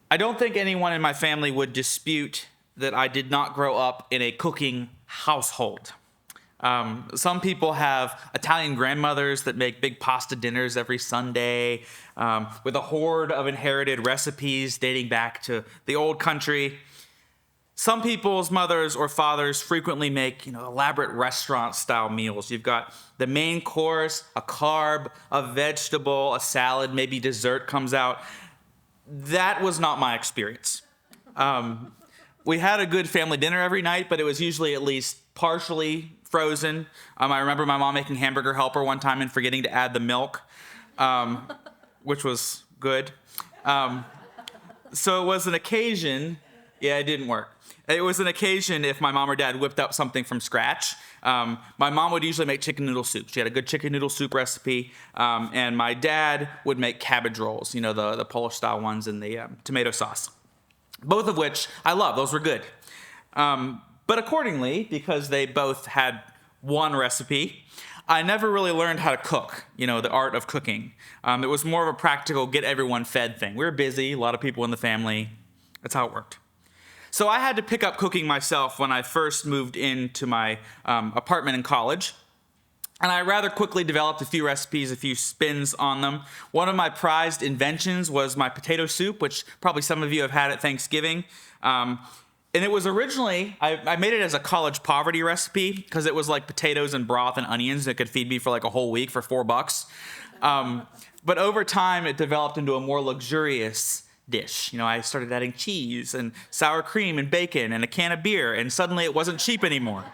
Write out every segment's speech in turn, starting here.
I don't think anyone in my family would dispute that I did not grow up in a cooking household. Some people have Italian grandmothers that make big pasta dinners every Sunday with a horde of inherited recipes dating back to the old country. Some people's mothers or fathers frequently make, elaborate restaurant-style meals. You've got the main course, a carb, a vegetable, a salad, maybe dessert comes out. That was not my experience. We had a good family dinner every night, but it was usually at least partially frozen. I remember my mom making hamburger helper one time and forgetting to add the milk, which was good. So it was an occasion. Yeah, it didn't work. It was an occasion if my mom or dad whipped up something from scratch. My mom would usually make chicken noodle soup. She had a good chicken noodle soup recipe. And my dad would make cabbage rolls, the Polish-style ones in the tomato sauce. Both of which I love. Those were good. But accordingly, because they both had one recipe, I never really learned how to cook, the art of cooking. It was more of a practical get everyone fed thing. We were busy, a lot of people in the family. That's how it worked. So I had to pick up cooking myself when I first moved into my apartment in college. And I rather quickly developed a few recipes, a few spins on them. One of my prized inventions was my potato soup, which probably some of you have had at Thanksgiving. And it was originally, I made it as a college poverty recipe because it was like potatoes and broth and onions that could feed me for like a whole week for $4. But over time, it developed into a more luxurious dish. I started adding cheese and sour cream and bacon and a can of beer, and suddenly it wasn't cheap anymore.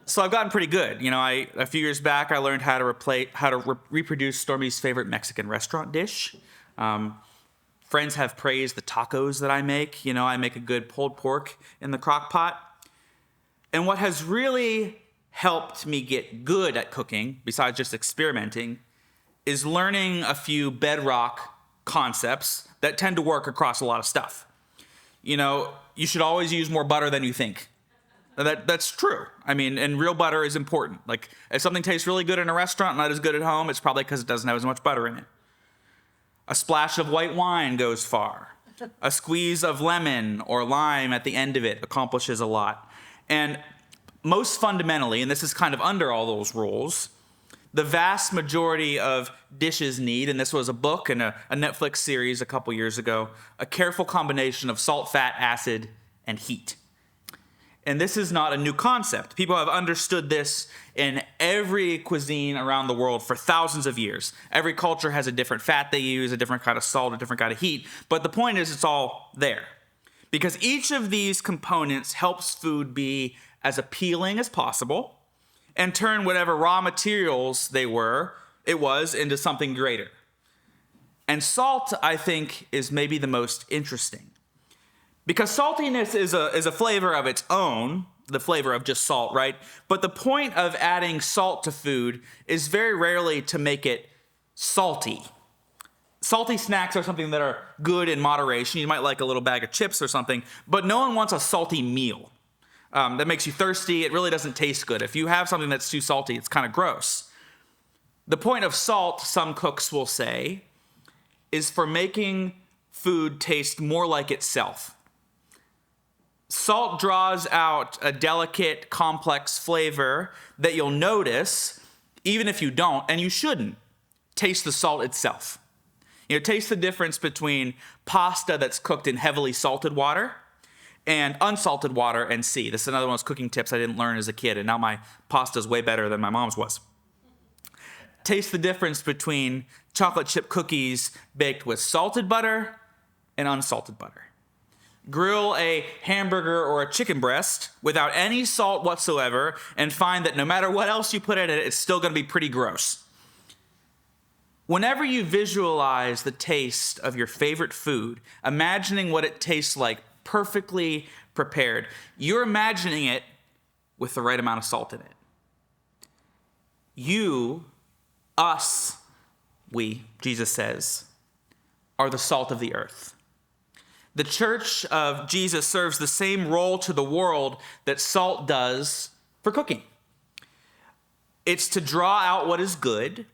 So I've gotten pretty good. A few years back, I learned how to reproduce Stormy's favorite Mexican restaurant dish. Friends have praised the tacos that I make. I make a good pulled pork in the crock pot. And what has really helped me get good at cooking, besides just experimenting, is learning a few bedrock concepts that tend to work across a lot of stuff. You should always use more butter than you think. That's true. And real butter is important. Like, if something tastes really good in a restaurant, not as good at home, it's probably because it doesn't have as much butter in it. A splash of white wine goes far. A squeeze of lemon or lime at the end of it accomplishes a lot. And most fundamentally, and this is kind of under all those rules, the vast majority of dishes need, and this was a book and a Netflix series a couple years ago, a careful combination of salt, fat, acid, and heat. And this is not a new concept. People have understood this in every cuisine around the world for thousands of years. Every culture has a different fat they use, a different kind of salt, a different kind of heat. But the point is, it's all there. Because each of these components helps food be as appealing as possible and turn whatever raw materials it was into something greater. And salt, I think, is maybe the most interesting. Because saltiness is a flavor of its own, the flavor of just salt, right? But the point of adding salt to food is very rarely to make it salty. Salty snacks are something that are good in moderation. You might like a little bag of chips or something, but no one wants a salty meal. That makes you thirsty. It really doesn't taste good. If you have something that's too salty, it's kind of gross. The point of salt, some cooks will say, is for making food taste more like itself. Salt draws out a delicate, complex flavor that you'll notice, even if you don't, and you shouldn't, taste the salt itself. Taste the difference between pasta that's cooked in heavily salted water and unsalted water and see. This is another one of those cooking tips I didn't learn as a kid, and now my pasta's way better than my mom's was. Taste the difference between chocolate chip cookies baked with salted butter and unsalted butter. Grill a hamburger or a chicken breast without any salt whatsoever and find that no matter what else you put in it, it's still going to be pretty gross. Whenever you visualize the taste of your favorite food, imagining what it tastes like perfectly prepared, you're imagining it with the right amount of salt in it. You, us, we, Jesus says, are the salt of the earth. The church of Jesus serves the same role to the world that salt does for cooking. It's to draw out what is good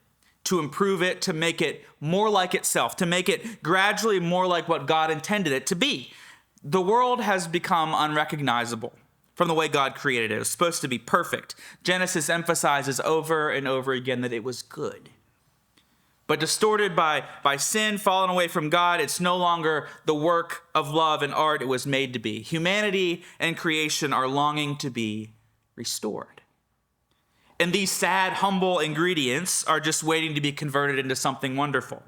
to improve it, to make it more like itself, to make it gradually more like what God intended it to be. The world has become unrecognizable from the way God created it. It was supposed to be perfect. Genesis emphasizes over and over again that it was good. But distorted by sin, fallen away from God, it's no longer the work of love and art it was made to be. Humanity and creation are longing to be restored. And these sad, humble ingredients are just waiting to be converted into something wonderful.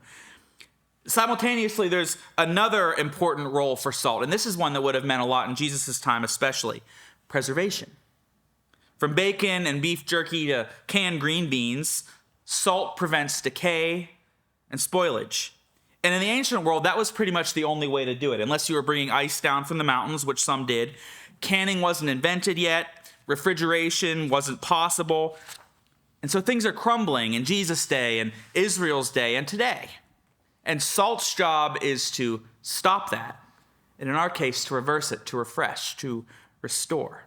Simultaneously, there's another important role for salt, and this is one that would have meant a lot in Jesus' time especially: preservation. From bacon and beef jerky to canned green beans, salt prevents decay and spoilage. And in the ancient world, that was pretty much the only way to do it, unless you were bringing ice down from the mountains, which some did. Canning wasn't invented yet. Refrigeration wasn't possible. And so things are crumbling in Jesus' day and Israel's day and today. And salt's job is to stop that. And in our case, to reverse it, to refresh, to restore.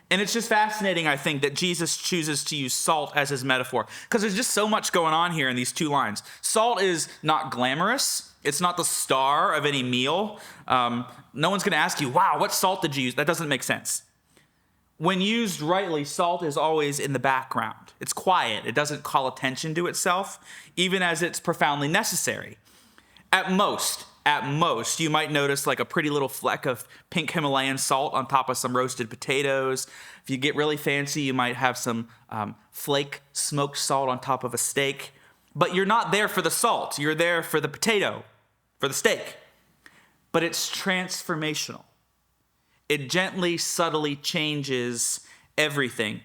And it's just fascinating, I think, that Jesus chooses to use salt as his metaphor, because there's just so much going on here in these two lines. Salt is not glamorous. It's not the star of any meal. No one's going to ask you, wow, what salt did you use? That doesn't make sense. When used rightly, salt is always in the background. It's quiet. It doesn't call attention to itself, even as it's profoundly necessary. At most, you might notice like a pretty little fleck of pink Himalayan salt on top of some roasted potatoes. If you get really fancy, you might have some flake smoked salt on top of a steak. But you're not there for the salt. You're there for the potato, for the steak. But it's transformational. It gently, subtly changes everything.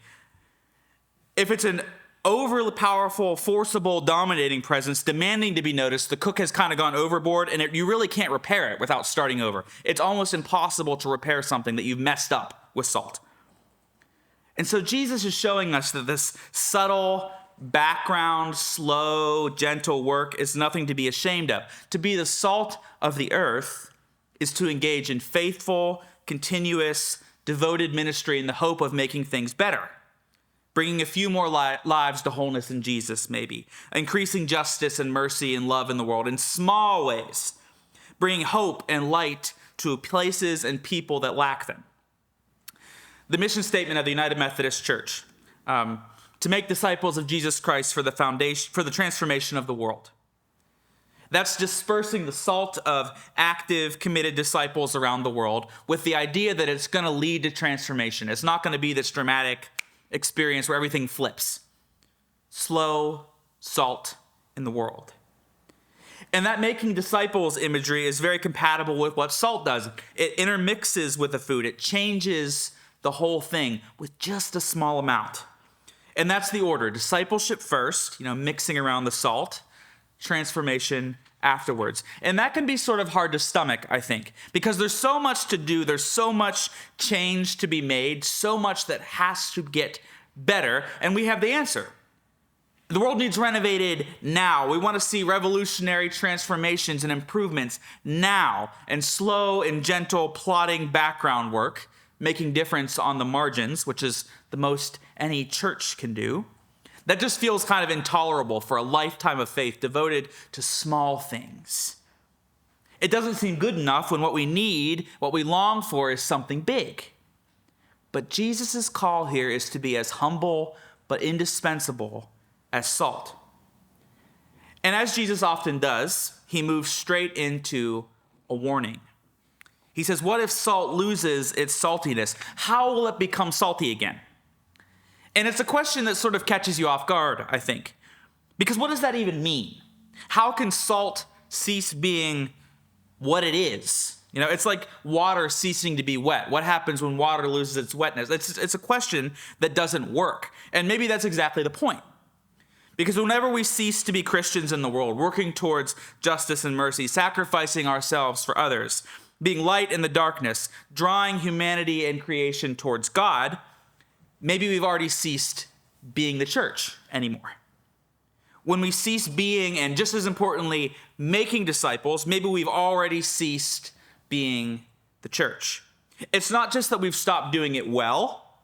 If it's an overly powerful, forcible, dominating presence demanding to be noticed, the cook has kind of gone overboard, and you really can't repair it without starting over. It's almost impossible to repair something that you've messed up with salt. And so Jesus is showing us that this subtle, background, slow, gentle work is nothing to be ashamed of. To be the salt of the earth is to engage in faithful, continuous, devoted ministry in the hope of making things better. Bringing a few more lives to wholeness in Jesus, maybe. Increasing justice and mercy and love in the world in small ways. Bringing hope and light to places and people that lack them. The mission statement of the United Methodist Church, to make disciples of Jesus Christ for the transformation of the world. That's dispersing the salt of active, committed disciples around the world with the idea that it's going to lead to transformation. It's not going to be this dramatic experience where everything flips. Slow salt in the world. And that making disciples imagery is very compatible with what salt does. It intermixes with the food. It changes the whole thing with just a small amount. And that's the order. Discipleship first, mixing around the salt. Transformation afterwards. And that can be sort of hard to stomach, I think, because there's so much to do, there's so much change to be made, so much that has to get better, and we have the answer. The world needs renovated now. We want to see revolutionary transformations and improvements now, and slow and gentle plodding background work, making difference on the margins, which is the most any church can do. That just feels kind of intolerable for a lifetime of faith devoted to small things. It doesn't seem good enough when what we need, what we long for, is something big. But Jesus' call here is to be as humble but indispensable as salt. And as Jesus often does, he moves straight into a warning. He says, what if salt loses its saltiness? How will it become salty again? And it's a question that sort of catches you off guard, I think. Because what does that even mean? How can salt cease being what it is? It's like water ceasing to be wet. What happens when water loses its wetness? It's a question that doesn't work. And maybe that's exactly the point. Because whenever we cease to be Christians in the world, working towards justice and mercy, sacrificing ourselves for others, being light in the darkness, drawing humanity and creation towards God, maybe we've already ceased being the church anymore. When we cease being, and just as importantly, making disciples, maybe we've already ceased being the church. It's not just that we've stopped doing it well.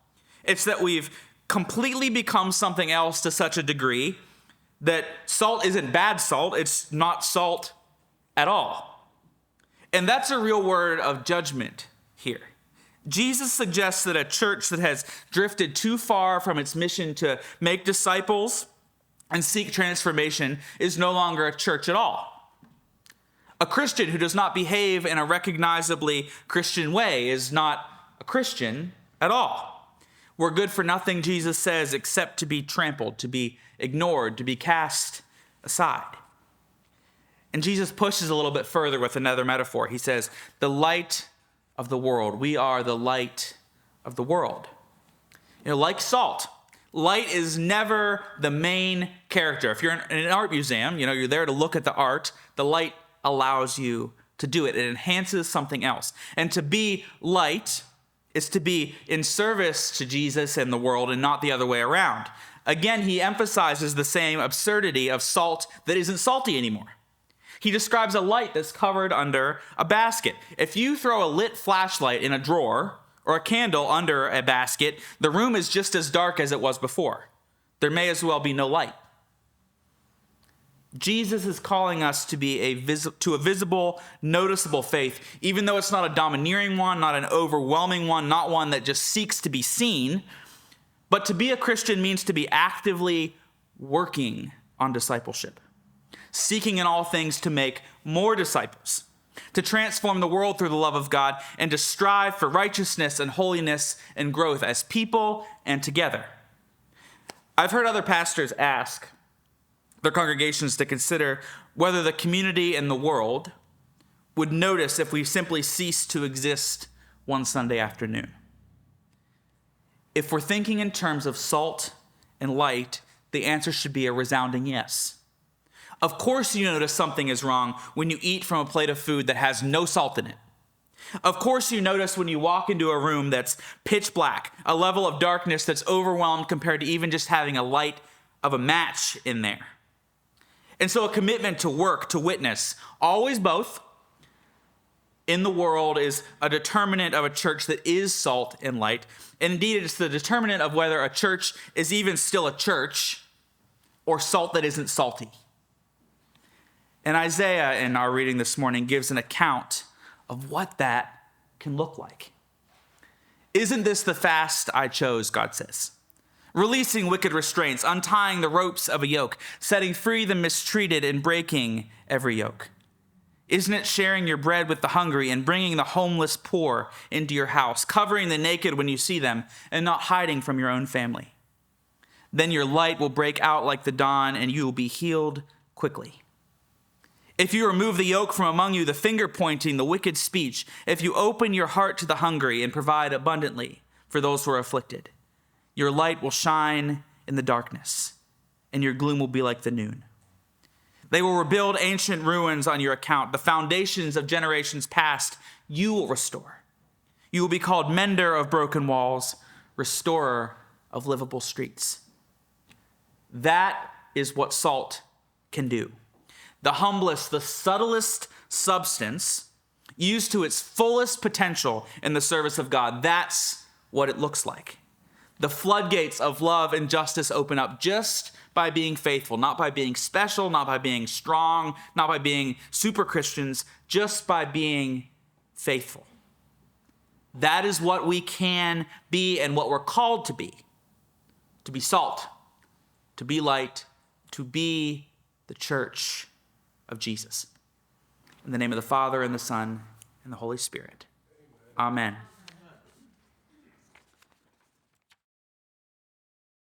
It's that we've completely become something else to such a degree that salt isn't bad salt, it's not salt at all. And that's a real word of judgment here. Jesus suggests that a church that has drifted too far from its mission to make disciples and seek transformation is no longer a church at all. A Christian who does not behave in a recognizably Christian way is not a Christian at all. We're good for nothing, Jesus says, except to be trampled, to be ignored, to be cast aside. And Jesus pushes a little bit further with another metaphor. He says, the light of the world. We are the light of the world. Like salt, light is never the main character. If you're in an art museum, you're there to look at the art. The light allows you to do it. It enhances something else. And to be light is to be in service to Jesus and the world and not the other way around. Again, he emphasizes the same absurdity of salt that isn't salty anymore. He describes a light that's covered under a basket. If you throw a lit flashlight in a drawer or a candle under a basket, the room is just as dark as it was before. There may as well be no light. Jesus is calling us to be a visible, noticeable faith, even though it's not a domineering one, not an overwhelming one, not one that just seeks to be seen. But to be a Christian means to be actively working on discipleship, seeking in all things to make more disciples, to transform the world through the love of God, and to strive for righteousness and holiness and growth as people and together. I've heard other pastors ask their congregations to consider whether the community and the world would notice if we simply ceased to exist one Sunday afternoon. If we're thinking in terms of salt and light, the answer should be a resounding yes. Of course you notice something is wrong when you eat from a plate of food that has no salt in it. Of course you notice when you walk into a room that's pitch black, a level of darkness that's overwhelmed compared to even just having a light of a match in there. And so a commitment to work, to witness, always both, in the world is a determinant of a church that is salt and light. And indeed, it's the determinant of whether a church is even still a church or salt that isn't salty. And Isaiah, in our reading this morning, gives an account of what that can look like. Isn't this the fast I chose, God says? Releasing wicked restraints, untying the ropes of a yoke, setting free the mistreated, and breaking every yoke. Isn't it sharing your bread with the hungry and bringing the homeless poor into your house, covering the naked when you see them, and not hiding from your own family? Then your light will break out like the dawn, and you will be healed quickly. If you remove the yoke from among you, the finger pointing, the wicked speech, if you open your heart to the hungry and provide abundantly for those who are afflicted, your light will shine in the darkness, and your gloom will be like the noon. They will rebuild ancient ruins on your account. The foundations of generations past you will restore. You will be called mender of broken walls, restorer of livable streets. That is what salt can do. The humblest, the subtlest substance used to its fullest potential in the service of God. That's what it looks like. The floodgates of love and justice open up just by being faithful, not by being special, not by being strong, not by being super Christians, just by being faithful. That is what we can be and what we're called to be salt, to be light, to be the church of Jesus. In the name of the Father, and the Son, and the Holy Spirit. Amen.